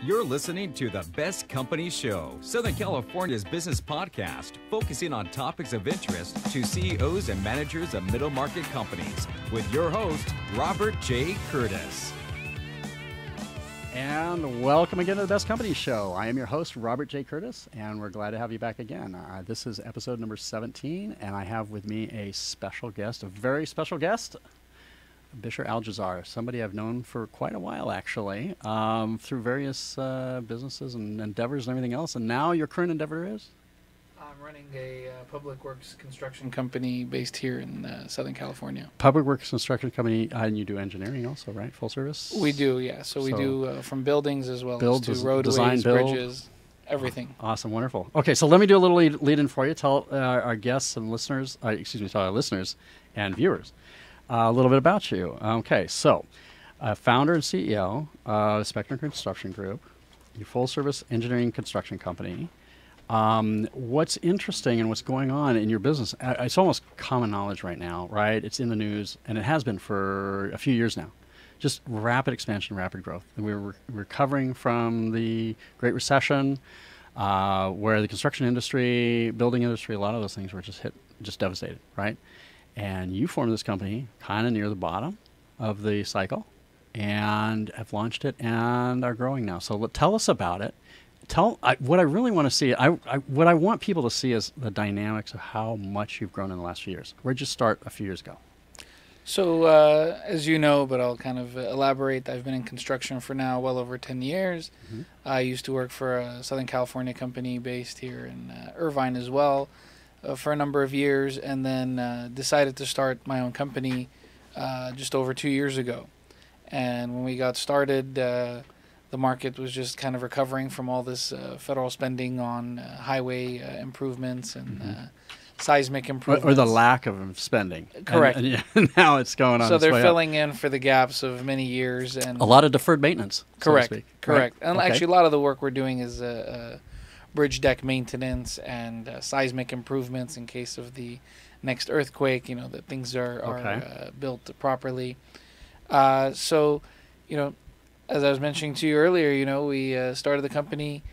You're listening to the Best Company Show, Southern California's business podcast, focusing on topics of interest to CEOs and managers of middle market companies, with your host, Robert J. Curtis. And welcome again to the Best Company Show. I am your host, Robert J. Curtis, and we're glad to have you back again. This is episode number 17, and I have with me a special guest, a very special guest, Bisher Aljazzar, somebody I've known for quite a while, actually, through various businesses and endeavors and everything else. And now your current endeavor is? I'm running a public works construction company based here in Southern California. Public works construction company, and you do engineering also, right? Full service? We do, yeah. So we do from buildings as well as to roadways, design, bridges, everything. Awesome, wonderful. Okay, so let me do a little lead-in for you. Tell our guests and listeners, tell our listeners and viewers a little bit about you. Okay, so founder and CEO of Spectrum Construction Group, your full-service engineering construction company. What's interesting and what's going on in your business, it's almost common knowledge right now, right? It's in the news, and it has been for a few years now. Just rapid expansion, rapid growth. And we're recovering from the Great Recession, where the construction industry, building industry, a lot of those things were just devastated, right? And you formed this company kind of near the bottom of the cycle and have launched it and are growing now. So tell us about it. What I really want to see, what I want people to see is the dynamics of how much you've grown in the last few years. Where'd you start a few years ago? So as you know, but I'll kind of elaborate, I've been in construction for now well over 10 years. Mm-hmm. I used to work for a Southern California company based here in Irvine as well for a number of years, and then decided to start my own company just over 2 years ago. And when we got started, the market was just kind of recovering from all this federal spending on highway improvements and seismic improvements. Or the lack of spending. Correct. And now it's going on. So they're filling in for the gaps of many years. And a lot of deferred maintenance, correct, so to speak. Correct. Right? And actually a lot of the work we're doing is bridge deck maintenance and seismic improvements in case of the next earthquake, that things are built properly. So, as I was mentioning to you earlier, we started the company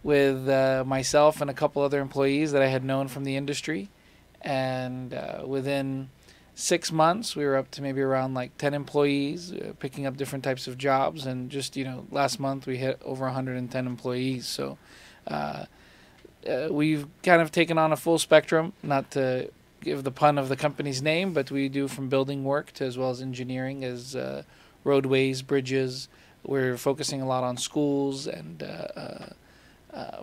with myself and a couple other employees that I had known from the industry. And within 6 months, we were up to maybe around like 10 employees, picking up different types of jobs. And just, last month we hit over 110 employees. So we've kind of taken on a full spectrum, not to give the pun of the company's name, but we do from building work to as well as engineering, as roadways, bridges. We're focusing a lot on schools and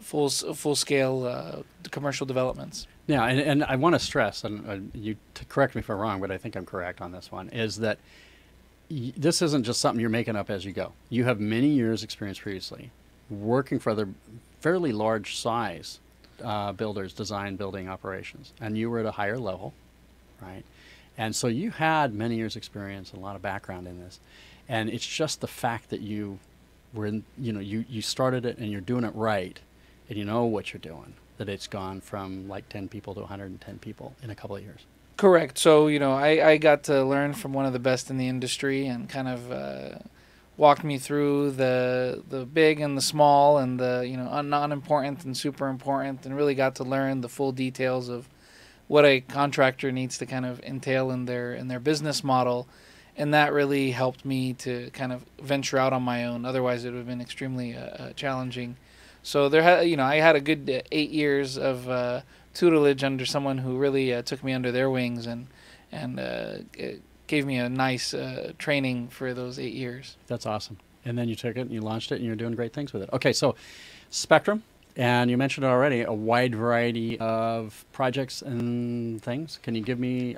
full-scale commercial developments. Yeah, and I want to stress, and you correct me if I'm wrong, but I think I'm correct on this one, is that this isn't just something you're making up as you go. You have many years' experience previously working for other fairly large size builders, design building operations, and you were at a higher level, right? And so you had many years' experience and a lot of background in this. And it's just the fact that you were in, you started it and you're doing it right, and you know what you're doing, that it's gone from like 10 people to 110 people in a couple of years. Correct. So, I got to learn from one of the best in the industry and kind of walked me through the big and the small and the, non-important and super important, and really got to learn the full details of what a contractor needs to kind of entail in their business model. And that really helped me to kind of venture out on my own. Otherwise, it would have been extremely challenging. So I had a good 8 years of tutelage under someone who really took me under their wings and gave me a nice training for those 8 years. That's awesome. And then you took it and you launched it and you're doing great things with it. Okay, so Spectrum. And you mentioned already a wide variety of projects and things. Can you give me,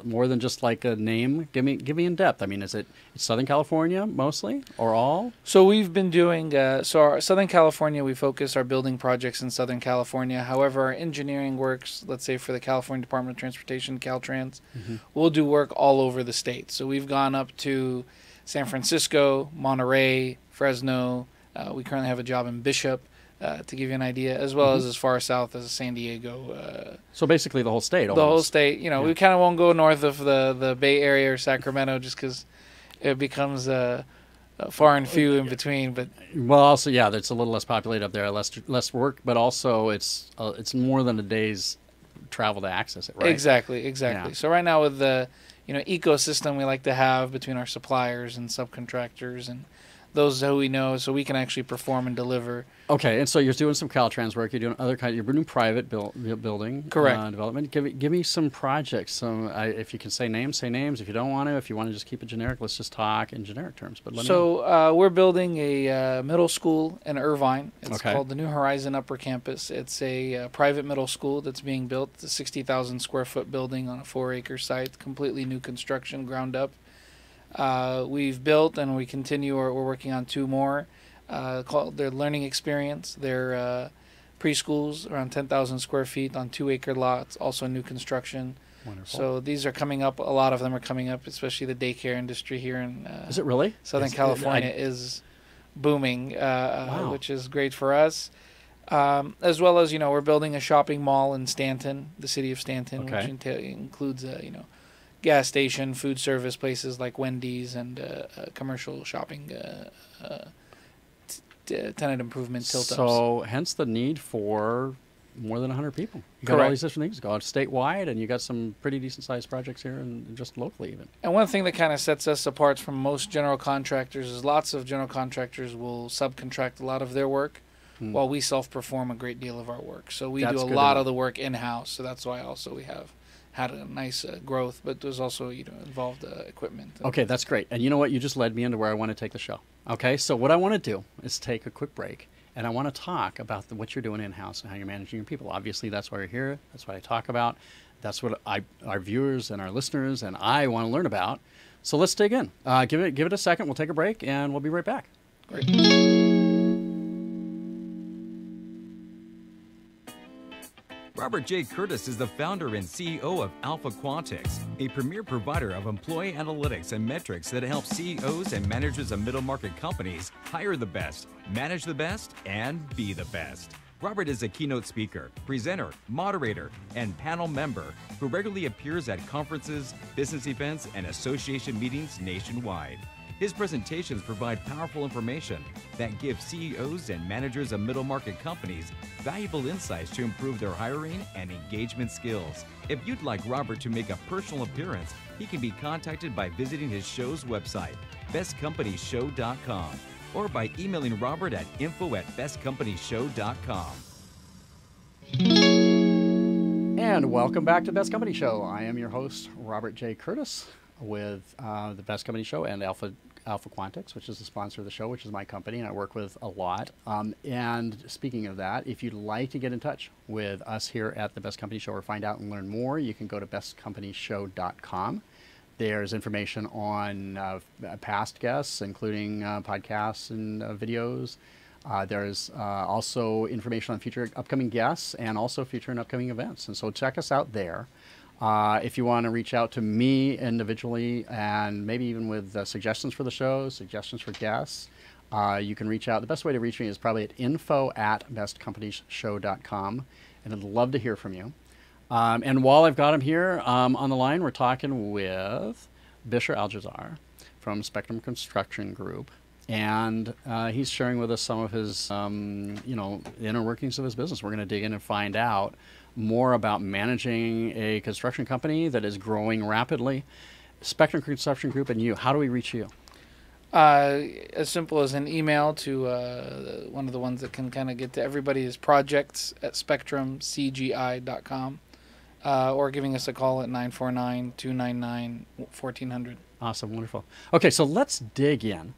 more than just like a name? Give me in depth. Is it Southern California mostly or all? So we've been doing, our Southern California, we focus our building projects in Southern California. However, our engineering works, let's say for the California Department of Transportation, Caltrans, we'll do work all over the state. So we've gone up to San Francisco, Monterey, Fresno. We currently have a job in Bishop. To give you an idea, as well as far south as San Diego. So basically the whole state. The whole state. We kind of won't go north of the Bay Area or Sacramento just because it becomes far and few in between. But Well, also, yeah, it's a little less populated up there, less work, but also it's more than a day's travel to access it, right? exactly. Yeah. So right now with the ecosystem we like to have between our suppliers and subcontractors and those who we know, so we can actually perform and deliver. Okay, and so you're doing some Caltrans work. You're doing other kind. You're doing private building, Correct. development. Give me some projects. If you can say names, say names. If you don't want to, if you want to just keep it generic, let's just talk in generic terms. But let me know. So we're building a middle school in Irvine. It's Okay. called the New Horizon Upper Campus. It's a private middle school that's being built. It's a 60,000 square foot building on a 4-acre site, completely new construction, ground up. We've built and we continue. We're working on 2 more. Called their learning experience. They're preschools around 10,000 square feet on 2-acre lots, also new construction. Wonderful. So these are coming up. A lot of them are coming up, especially the daycare industry here in Is it really? Southern California is booming, Wow. which is great for us. As well as we're building a shopping mall in Stanton, the city of Stanton, Okay. which includes gas station, food service places like Wendy's, and commercial shopping. Tenant improvement tilt-ups. So, hence the need for more than 100 people. You got all Correct. these different things going statewide, and you got some pretty decent sized projects here, and just locally even. And one thing that kind of sets us apart from most general contractors is lots of general contractors will subcontract a lot of their work, while we self-perform a great deal of our work. So we That's do a good to lot know. of the work in-house. So that's why also we have had a nice growth, but there's also involved equipment. Okay, that's great. And you know what? You just led me into where I want to take the show. Okay, so what I want to do is take a quick break, and I want to talk about what you're doing in-house and how you're managing your people. Obviously, that's why you're here. That's what I talk about. That's what our viewers and our listeners and I want to learn about. So let's dig in. Give it a second. We'll take a break, and we'll be right back. Great. Robert J. Curtis is the founder and CEO of Alpha Quantix, a premier provider of employee analytics and metrics that helps CEOs and managers of middle market companies hire the best, manage the best, and be the best. Robert is a keynote speaker, presenter, moderator, and panel member who regularly appears at conferences, business events, and association meetings nationwide. His presentations provide powerful information that give CEOs and managers of middle market companies valuable insights to improve their hiring and engagement skills. If you'd like Robert to make a personal appearance, he can be contacted by visiting his show's website, bestcompanyshow.com, or by emailing Robert at info@bestcompanyshow.com. And welcome back to Best Company Show. I am your host, Robert J. Curtis, with the Best Company Show and Alpha Quantix, which is the sponsor of the show, which is my company, and I work with a lot. And speaking of that, if you'd like to get in touch with us here at the Best Company Show or find out and learn more, you can go to bestcompanyshow.com. There's information on past guests, including podcasts and videos. There's also information on future upcoming guests and also future and upcoming events. And so check us out there. If you want to reach out to me individually and maybe even with suggestions for the show, suggestions for guests, you can reach out. The best way to reach me is probably at info@bestcompanyshow.com, and I'd love to hear from you. And while I've got him here on the line, we're talking with Bisher Aljazzar from Spectrum Construction Group. And he's sharing with us some of his, inner workings of his business. We're going to dig in and find out more about managing a construction company that is growing rapidly. Spectrum Construction Group and you, how do we reach you? As simple as an email to one of the ones that can kind of get to everybody is projects@spectrumcgi.com, or giving us a call at 949-299-1400. Awesome, wonderful. Okay, so let's dig in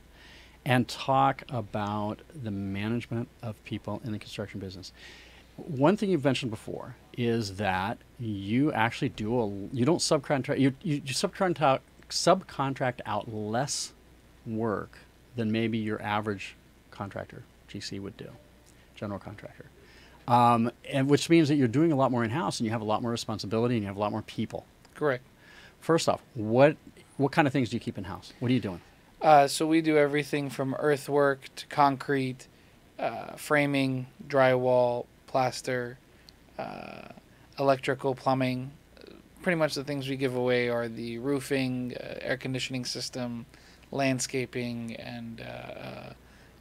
and talk about the management of people in the construction business. One thing you've mentioned before is that you actually you don't subcontract, you subcontract out less work than maybe your average contractor, GC, would do, general contractor. And which means that you're doing a lot more in-house and you have a lot more responsibility and you have a lot more people. Correct. First off, what kind of things do you keep in-house? What are you doing? So we do everything from earthwork to concrete, framing, drywall, plaster, electrical, plumbing. Pretty much the things we give away are the roofing, air conditioning system, landscaping and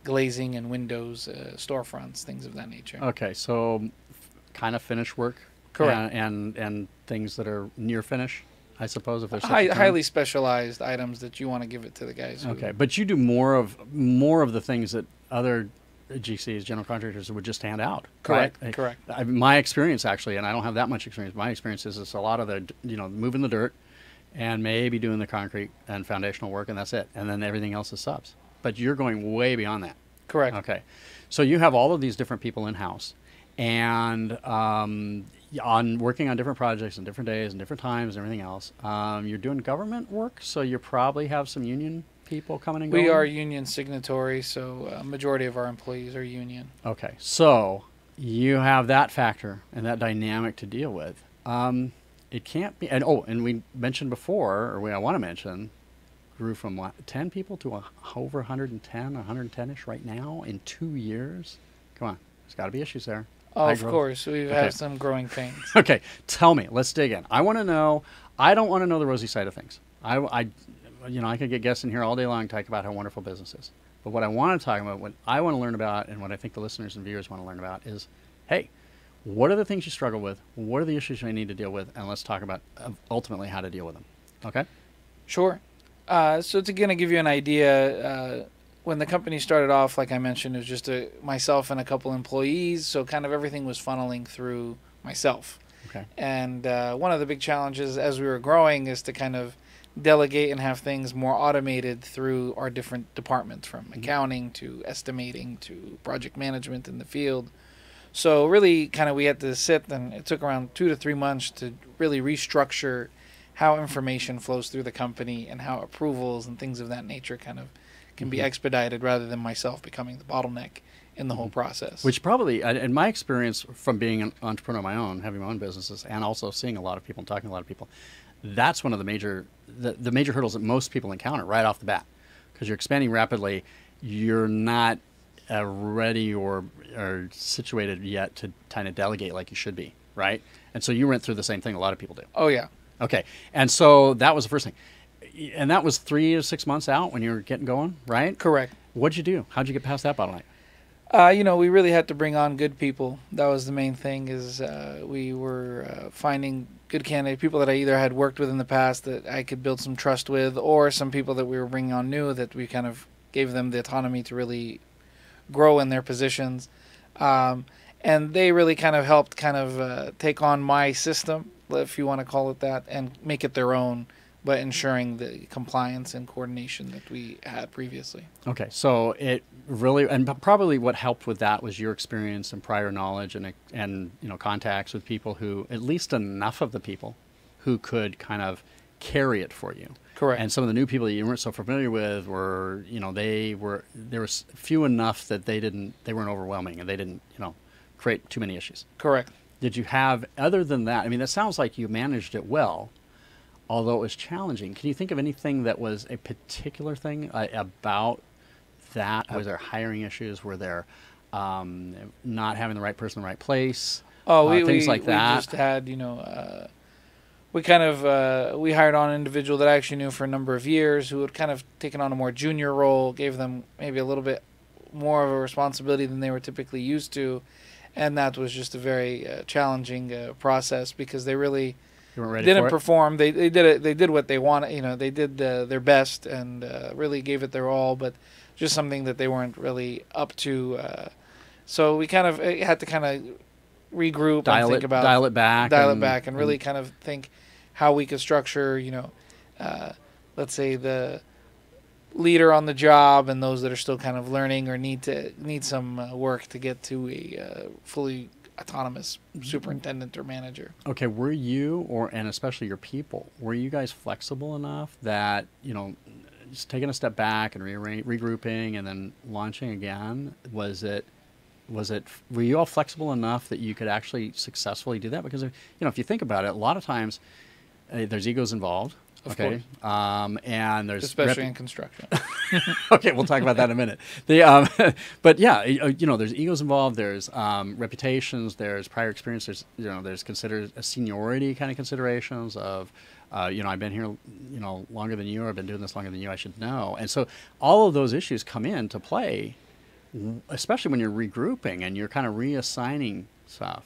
glazing and windows, storefronts, things of that nature. Okay, so kind of finish work. Correct. And things that are near finish, I suppose, if there's such a term. Highly specialized items that you want to give it to the guys. Okay, but you do more of the things that other GCs, general contractors, would just hand out. Correct. Right? Correct. My experience, actually, and I don't have that much experience. My experience is it's a lot of the moving the dirt, and maybe doing the concrete and foundational work, and that's it. And then everything else is subs. But you're going way beyond that. Correct. Okay, so you have all of these different people in house, and on working on different projects and different days and different times and everything else. You're doing government work, so you probably have some union people coming and going. We are union signatory, so a majority of our employees are union. Okay, so you have that factor and that dynamic to deal with. It can't be, and we mentioned before, or I want to mention, grew from what, 10 people to over 110, 110-ish right now in 2 years. Come on, there's got to be issues there. Oh, of course. We've had some growing pains. Okay, tell me. Let's dig in. I want to know. I don't want to know the rosy side of things. I could get guests in here all day long talk about how wonderful business is. But what I want to talk about, what I want to learn about, and what I think the listeners and viewers want to learn about is, hey, what are the things you struggle with? What are the issues you need to deal with? And let's talk about ultimately how to deal with them. Okay? Sure. So to kind of give you an idea, when the company started off, like I mentioned, it was just myself and a couple employees. So kind of everything was funneling through myself. Okay. And one of the big challenges as we were growing is to kind of delegate and have things more automated through our different departments, from accounting to estimating to project management in the field. So really kind of we had to sit, and it took around 2 to 3 months to really restructure how information flows through the company and how approvals and things of that nature kind of can be expedited, rather than myself becoming the bottleneck in the whole process. Which probably, in my experience from being an entrepreneur of my own, having my own businesses, and also seeing a lot of people and talking to a lot of people, that's one of the major hurdles that most people encounter right off the bat. Because you're expanding rapidly, you're not ready or situated yet to kind of delegate like you should be, right? And so you went through the same thing a lot of people do. Oh, yeah. Okay. And so that was the first thing. And that was 3 to 6 months out when you were getting going, right? Correct. What'd you do? How'd you get past that bottleneck? We really had to bring on good people. That was the main thing, is we were finding good candidate people that I either had worked with in the past that I could build some trust with, or some people that we were bringing on new that we kind of gave them the autonomy to really grow in their positions. And they really kind of helped take on my system, if you want to call it that, and make it their own, but ensuring the compliance and coordination that we had previously. Okay, so it really, and probably what helped with that was your experience and prior knowledge and contacts with people who, at least enough of the people who could kind of carry it for you. Correct. And some of the new people that you weren't so familiar with were, there was few enough that they weren't overwhelming, and they didn't, create too many issues. Correct. Did you have, other than that, I mean, that sounds like you managed it well, although it was challenging. Can you think of anything that was a particular thing about that? Was there hiring issues? Were there not having the right person in the right place? Things like that? We just had, we hired on an individual that I actually knew for a number of years, who had kind of taken on a more junior role, gave them maybe a little bit more of a responsibility than they were typically used to. And that was just a very challenging process, because they really didn't perform. They did it. They did what they wanted. They did their best and really gave it their all, but just something that they weren't really up to. So we kind of had to kind of regroup and think about dial it back, and really kind of think how we could structure. Let's say the leader on the job and those that are still kind of learning or need some work to get to a fully autonomous superintendent or manager. Okay, were you, and especially your people, were you guys flexible enough that, just taking a step back and regrouping and then launching again, were you all flexible enough that you could actually successfully do that? Because, if you think about it, a lot of times there's egos involved. Okay. And there's especially in construction. Okay, we'll talk about that in a minute. But yeah, there's egos involved. There's reputations. There's prior experience. There's considered a seniority kind of considerations of, I've been here, longer than you. Or I've been doing this longer than you. I should know. And so all of those issues come into play, especially when you're regrouping and you're kind of reassigning stuff.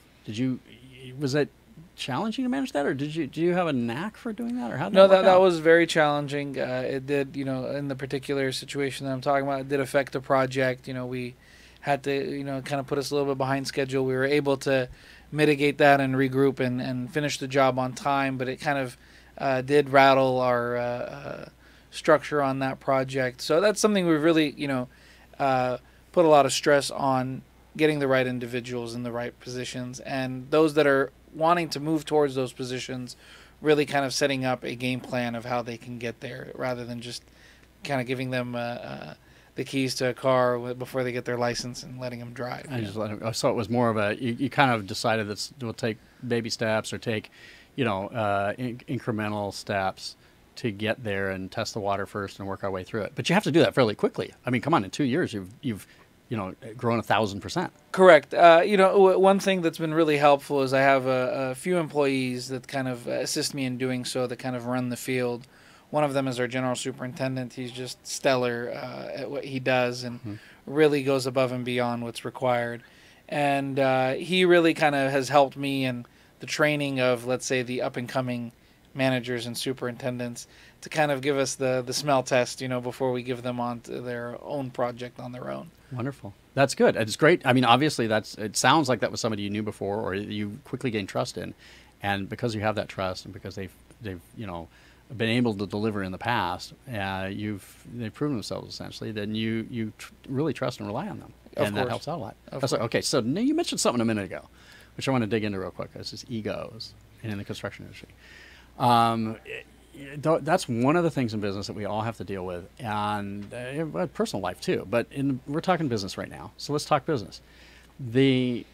Was it challenging to manage that, or do you have a knack for doing that, or how did No, that work that out? was very challenging. It did, in the particular situation that I'm talking about, it did affect the project. We had to, kind of put us a little bit behind schedule. We were able to mitigate that and regroup and finish the job on time, but it kind of did rattle our structure on that project. So that's something we really, put a lot of stress on getting the right individuals in the right positions, and those that are wanting to move towards those positions, really kind of setting up a game plan of how they can get there, rather than just kind of giving them the keys to a car before they get their license and letting them drive. So it was more of you kind of decided that we'll take baby steps or take, incremental steps to get there and test the water first and work our way through it. But you have to do that fairly quickly. I mean, come on, in 2 years you've grown 1,000%. Correct. One thing that's been really helpful is I have a few employees that kind of assist me in doing so, that kind of run the field. One of them is our general superintendent. He's just stellar at what he does and really goes above and beyond what's required. And he really kind of has helped me in the training of, let's say, the up-and-coming managers and superintendents, to kind of give us the smell test, before we give them on to their own project on their own. Wonderful. That's good. It's great. I mean, obviously, it sounds like that was somebody you knew before, or you quickly gained trust in, and because you have that trust, and because they've been able to deliver in the past, they've proven themselves essentially. Then you really trust and rely on them, and that helps out a lot. Okay, so now you mentioned something a minute ago, which I want to dig into real quick. This is egos in the construction industry. That's one of the things in business that we all have to deal with, and personal life too. But we're talking business right now, so let's talk business. The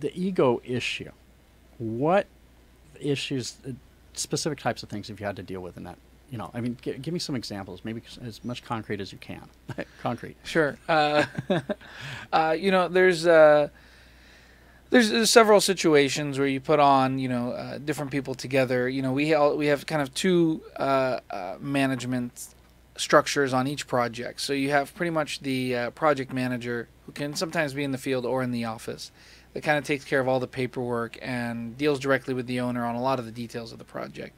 ego issue. What issues, specific types of things have you had to deal with in that? I mean, give me some examples, maybe as much concrete as you can. Concrete. Sure. There's several situations where you put on, different people together. We have kind of two management structures on each project. So you have pretty much the project manager, who can sometimes be in the field or in the office, that kind of takes care of all the paperwork and deals directly with the owner on a lot of the details of the project.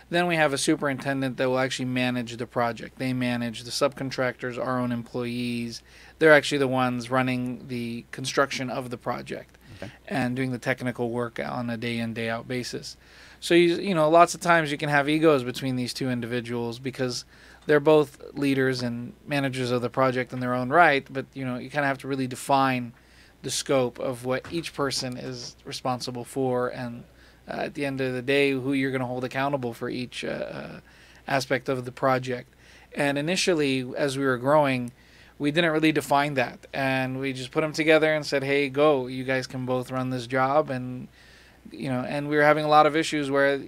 Then we have a superintendent that will actually manage the project. They manage the subcontractors, our own employees. They're actually the ones running the construction of the project. Okay. And doing the technical work on a day in, day out basis. So lots of times you can have egos between these two individuals, because they're both leaders and managers of the project in their own right, but you kind of have to really define the scope of what each person is responsible for, and at the end of the day, who you're going to hold accountable for each aspect of the project. And initially, as we were growing, we didn't really define that, and we just put them together and said, "Hey, go! You guys can both run this job." And and we were having a lot of issues where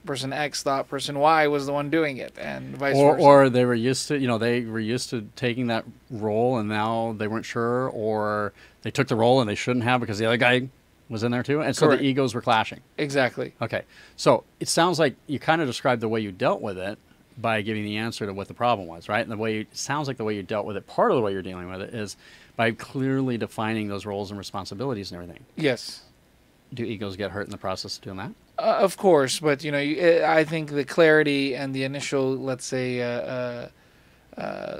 person X thought person Y was the one doing it, and vice versa. Or they were used to taking that role, and now they weren't sure, or they took the role and they shouldn't have because the other guy was in there too, and so the egos were clashing. Exactly. Okay, so it sounds like you kind of described the way you dealt with it by giving the answer to what the problem was, right? And it sounds like the way you dealt with it, part of the way you're dealing with it, is by clearly defining those roles and responsibilities and everything. Yes. Do egos get hurt in the process of doing that? Of course, but I think the clarity and the initial, let's say,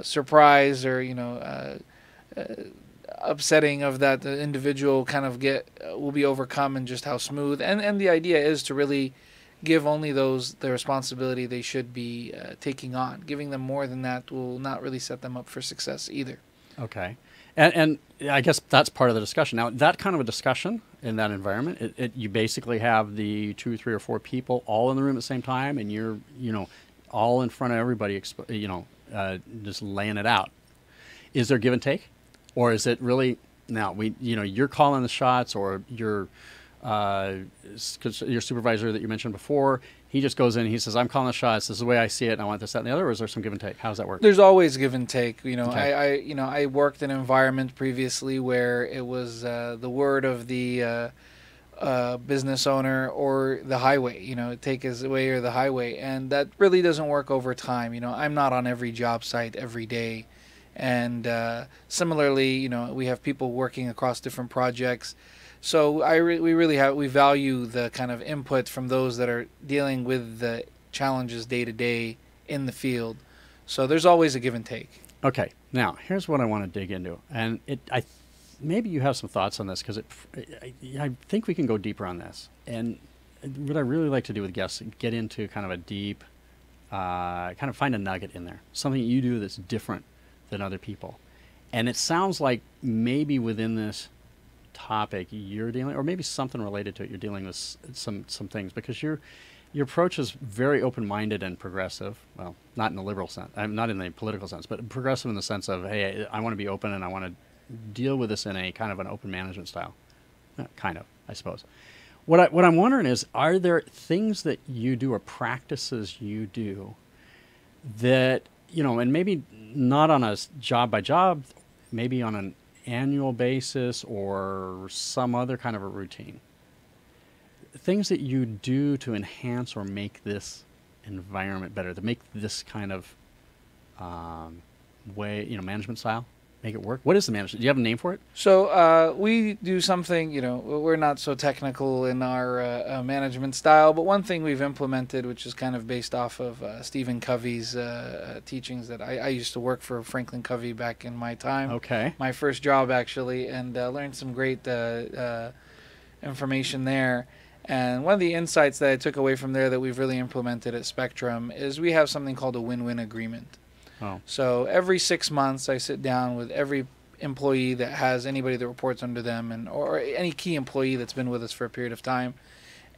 surprise or upsetting of that the individual kind of will be overcome, and just how smooth. And the idea is to really give only those the responsibility they should be taking on. Giving them more than that will not really set them up for success either. Okay. And I guess that's part of the discussion. Now, that kind of a discussion in that environment, you basically have the 2, 3, or 4 people all in the room at the same time, and you're, all in front of everybody, just laying it out. Is there give and take? Or is it really, now, you're calling the shots, or your supervisor that you mentioned before, he just goes in and he says, I'm calling the shots. This is the way I see it, and I want this, that, and the other, or is there some give and take? How does that work? There's always give and take. Okay. I worked in an environment previously where it was the word of the business owner or the highway, take his way or the highway. And that really doesn't work over time. I'm not on every job site every day. And similarly, we have people working across different projects. So we value the kind of input from those that are dealing with the challenges day to day in the field. So there's always a give and take. Okay. Now, here's what I want to dig into. And maybe you have some thoughts on this, because I think we can go deeper on this. And what I really like to do with guests is get into kind of a deep, kind of find a nugget in there, something you do that's different than other people. And it sounds like maybe within this topic you're dealing, or maybe something related to it, you're dealing with some things, because your approach is very open-minded and progressive. Well, not in the liberal sense, not in the political sense, but progressive in the sense of, hey, I want to be open and I want to deal with this in a kind of an open management style. Kind of, I suppose. What I'm wondering is, are there things that you do or practices you do that, and maybe not on a job by job, maybe on an annual basis or some other kind of a routine, things that you do to enhance or make this environment better, to make this kind of way, management style, make it work? What is the management? Do you have a name for it? So we do something, we're not so technical in our management style, but one thing we've implemented, which is kind of based off of Stephen Covey's teachings, that I used to work for Franklin Covey back in my time. Okay. My first job, actually, and learned some great information there. And one of the insights that I took away from there that we've really implemented at Spectrum is we have something called a win-win agreement. Oh. So every 6 months, I sit down with every employee that has anybody that reports under them, or any key employee that's been with us for a period of time,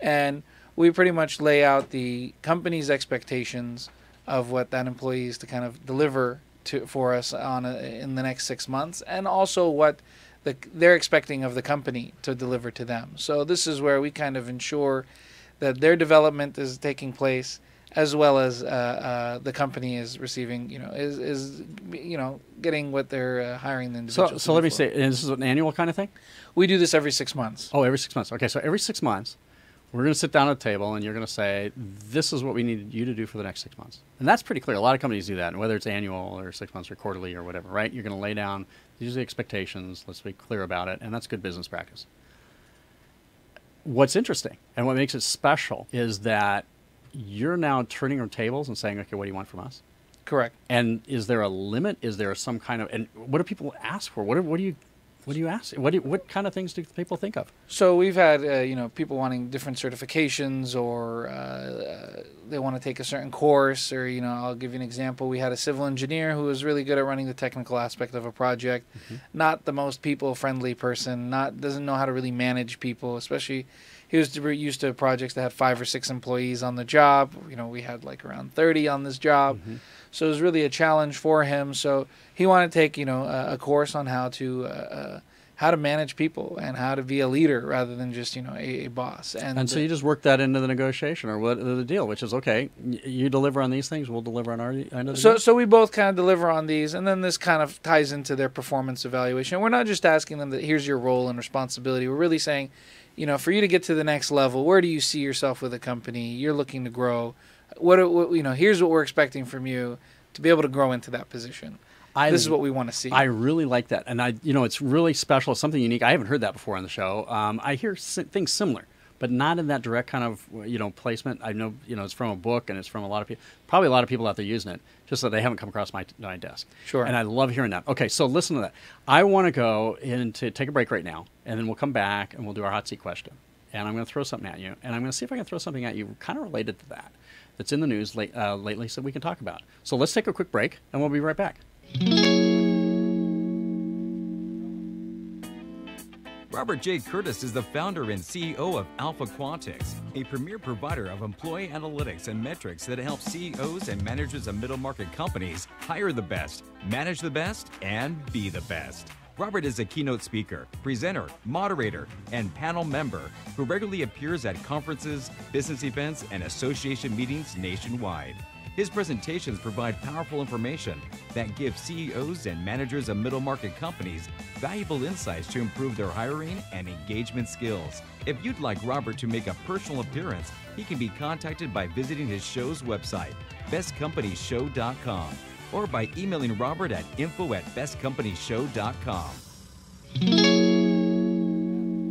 and we pretty much lay out the company's expectations of what that employee is to kind of deliver for us in the next 6 months, and also what they're expecting of the company to deliver to them. So this is where we kind of ensure that their development is taking place, as well as the company is receiving, is getting what they're hiring the individual. So let me say, and this is an annual kind of thing? We do this every 6 months. Oh, every 6 months. Okay, so every 6 months, we're going to sit down at a table, and you're going to say, this is what we need you to do for the next 6 months. And that's pretty clear. A lot of companies do that, whether it's annual or 6 months or quarterly or whatever, right? You're going to lay down, these are the expectations, let's be clear about it, and that's good business practice. What's interesting, and what makes it special, is that you're now turning our tables and saying, okay, what do you want from us? Correct. And is there a limit? Is there some kind of, and what do people ask for? What do you ask? What kind of things do people think of? So we've had people wanting different certifications, or they want to take a certain course, or I'll give you an example. We had a civil engineer who was really good at running the technical aspect of a project, not the most people-friendly person, doesn't know how to really manage people, especially. He was used to projects that had 5 or 6 employees on the job. We had like around 30 on this job. So it was really a challenge for him. So he wanted to take, a course on how to manage people and how to be a leader rather than just, a boss. And so you just work that into the negotiation, or what the deal, which is, okay, you deliver on these things, we'll deliver on our end of the deal. So we both kind of deliver on these, and then this kind of ties into their performance evaluation. We're not just asking them that here's your role and responsibility. We're really saying, for you to get to the next level, where do you see yourself with a company? You're looking to grow. Here's what we're expecting from you to be able to grow into that position. This is what we want to see. I really like that, and it's really special. It's something unique. I haven't heard that before on the show. I hear things similar, but not in that direct kind of placement. I know it's from a book, and it's from a lot of people. Probably a lot of people out there using it, just that they haven't come across my desk. Sure. And I love hearing that. Okay, so listen to that. I want to go into take a break right now, and then we'll come back and we'll do our hot seat question. And I'm going to throw something at you, and I'm going to see if I can throw something at you kind of related to that, that's in the news lately, so we can talk about. So let's take a quick break, and we'll be right back. Robert J. Curtis is the founder and CEO of Alpha Quantix, a premier provider of employee analytics and metrics that helps CEOs and managers of middle market companies hire the best, manage the best, and be the best. Robert is a keynote speaker, presenter, moderator, and panel member who regularly appears at conferences, business events, and association meetings nationwide. His presentations provide powerful information that gives CEOs and managers of middle market companies valuable insights to improve their hiring and engagement skills. If you'd like Robert to make a personal appearance, he can be contacted by visiting his show's website, bestcompanyshow.com, or by emailing Robert at info@bestcompanyshow.com.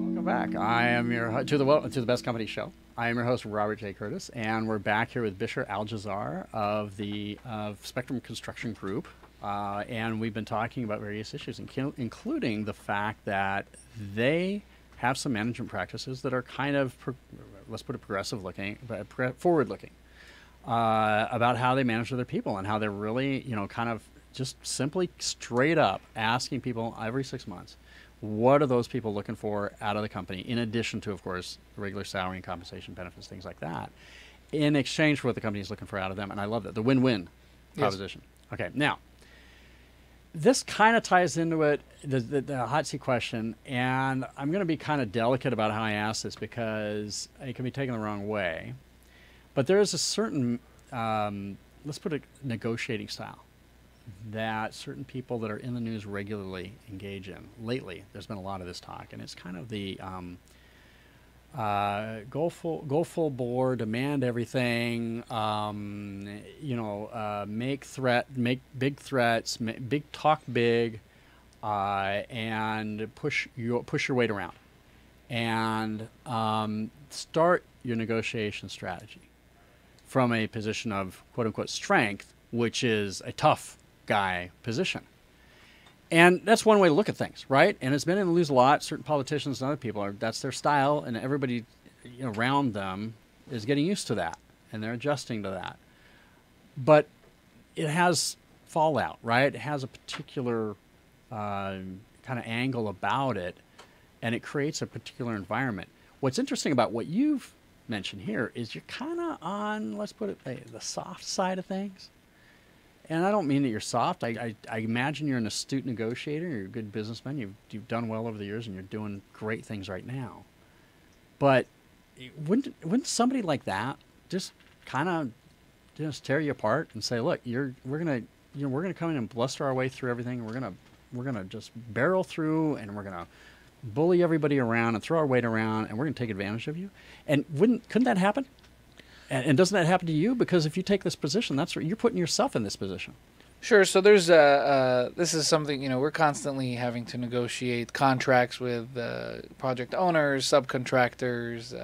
Welcome back. I am your to the Best Company Show. I am your host, Robert J. Curtis, and we're back here with Bisher Aljazzar of the Spectrum Construction Group, and we've been talking about various issues, including the fact that they have some management practices that are kind of, let's put it progressive looking, forward looking, about how they manage their people and how they're really, kind of just simply straight up asking people every 6 months, what are those people looking for out of the company, in addition to, of course, regular salary and compensation, benefits, things like that, in exchange for what the company is looking for out of them. And I love that, the win-win proposition. Okay, now, this kind of ties into it, the hot seat question, and I'm going to be kind of delicate about how I ask this because it can be taken the wrong way. But there is a certain, let's put it, negotiating style that certain people that are in the news regularly engage in. Lately, there's been a lot of this talk, and it's kind of the go full bore, demand everything, make big threats, talk big, and push your weight around, and start your negotiation strategy from a position of quote unquote strength, which is a tough guy position. And that's one way to look at things, right? And it's been in the news a lot. Certain politicians and other people, that's their style, and everybody around them is getting used to that, and they're adjusting to that. But it has fallout, right? It has a particular kind of angle about it, and it creates a particular environment. What's interesting about what you've mentioned here is you're kind of on, let's put it, the soft side of things. And I don't mean that you're soft. I imagine you're an astute negotiator. You're a good businessman. You've done well over the years, and you're doing great things right now. But wouldn't somebody like that just kind of just tear you apart and say, "Look, we're gonna come in and bluster our way through everything. We're gonna just barrel through, and we're gonna bully everybody around and throw our weight around, and we're gonna take advantage of you." And couldn't that happen? And doesn't that happen to you? Because if you take this position, that's you're putting yourself in this position. Sure. So there's this is something, we're constantly having to negotiate contracts with project owners, subcontractors,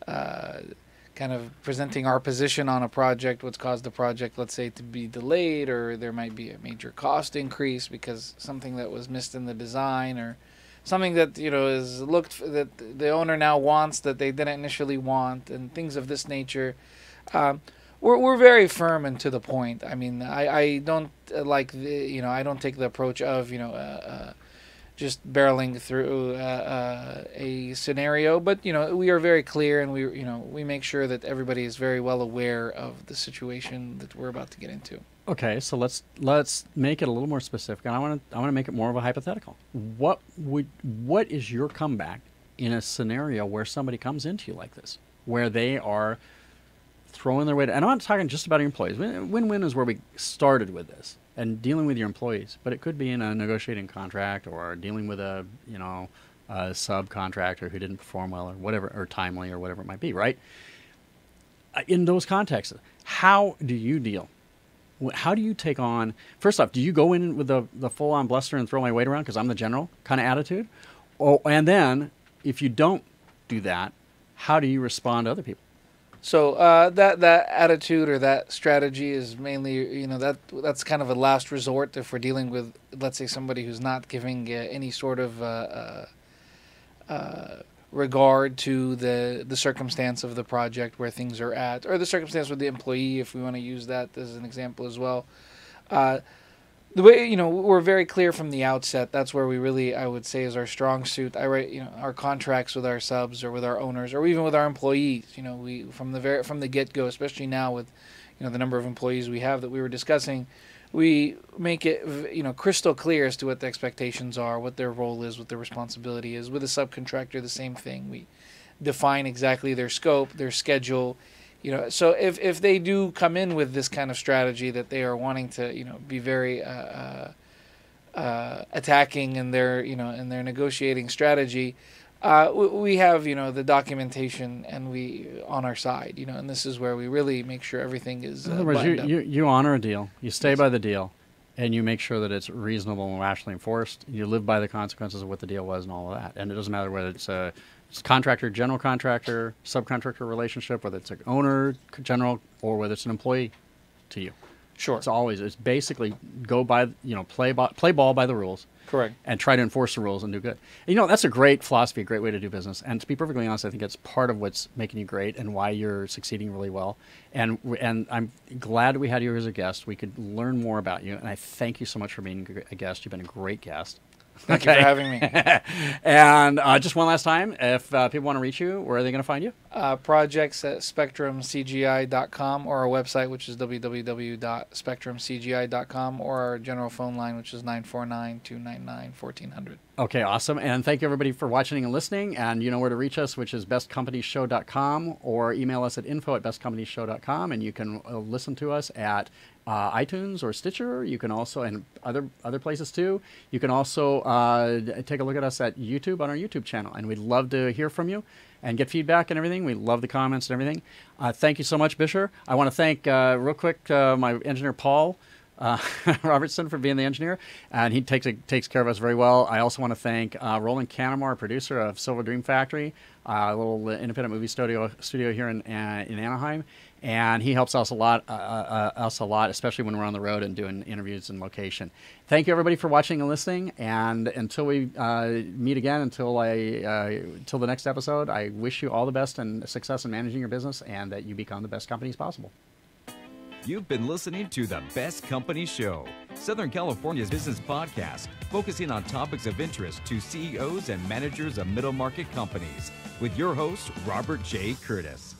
kind of presenting our position on a project, what's caused the project, let's say, to be delayed, or there might be a major cost increase because something that was missed in the design, or something that is that the owner now wants that they didn't initially want, and things of this nature. We're very firm and to the point. I mean, I don't like I don't take the approach of just barreling through a scenario, but we are very clear, and we make sure that everybody is very well aware of the situation that we're about to get into. Okay, so let's make it a little more specific, and I want to make it more of a hypothetical. What is your comeback in a scenario where somebody comes into you like this, where they are throwing their weight? And I'm not talking just about your employees. Win-win is where we started with this, and dealing with your employees. But it could be in a negotiating contract, or dealing with a subcontractor who didn't perform well, or whatever, or timely, or whatever it might be. Right? In those contexts, how do you deal? How do you take on, first off, do you go in with the full-on bluster and throw my weight around because I'm the general kind of attitude? And then, if you don't do that, how do you respond to other people? So that attitude or that strategy is mainly, that's kind of a last resort if we're dealing with, let's say, somebody who's not giving any sort of regard to the circumstance of the project where things are at, or the circumstance with the employee, if we want to use that as an example as well. The way, we're very clear from the outset. That's where we really, I would say, is our strong suit. I write, our contracts with our subs or with our owners or even with our employees. We from the get-go, especially now with, the number of employees we have that we were discussing, we make it, you know, crystal clear as to what the expectations are, what their role is, what their responsibility is. With a subcontractor, the same thing. We define exactly their scope, their schedule, you know. So if they do come in with this kind of strategy that they are wanting to, you know, be very attacking in their, you know, in their negotiating strategy, we have, you know, the documentation and we on our side, you know, and this is where we really make sure everything is. In other words, you honor a deal, you stay Yes. by the deal, and you make sure that it's reasonable and rationally enforced. You live by the consequences of what the deal was and all of that. And it doesn't matter whether it's a contractor, general contractor, subcontractor relationship, whether it's an owner, general, or whether it's an employee to you. Sure. It's basically go by, you know, play ball by the rules. Correct. And try to enforce the rules and do good. You know, that's a great philosophy, a great way to do business. And to be perfectly honest, I think it's part of what's making you great and why you're succeeding really well. And I'm glad we had you as a guest. We could learn more about you. And I thank you so much for being a guest. You've been a great guest. Thank you for having me. And just one last time, if people want to reach you, where are they going to find you? Projects at spectrumcgi.com, or our website, which is www.spectrumcgi.com, or our general phone line, which is 949-299-1400. Okay, awesome. And thank you, everybody, for watching and listening. And you know where to reach us, which is bestcompanyshow.com, or email us at info@bestcompanyshow.com. And you can listen to us at iTunes or Stitcher. You can also, and other places too. You can also take a look at us at YouTube on our YouTube channel. And we'd love to hear from you and get feedback and everything. We love the comments and everything. Thank you so much, Bisher. I want to thank, real quick, my engineer, Paul Robertson, for being the engineer, and he takes care of us very well. I also want to thank Roland Canamore, producer of Silver Dream Factory, a little independent movie studio here in Anaheim, and he helps us a lot, especially when we're on the road and doing interviews in location. Thank you, everybody, for watching and listening. And until we meet again, until the next episode, I wish you all the best and success in managing your business, and that you become the best companies possible. You've been listening to The Best Company Show, Southern California's business podcast, focusing on topics of interest to CEOs and managers of middle market companies, with your host, Robert J. Curtis.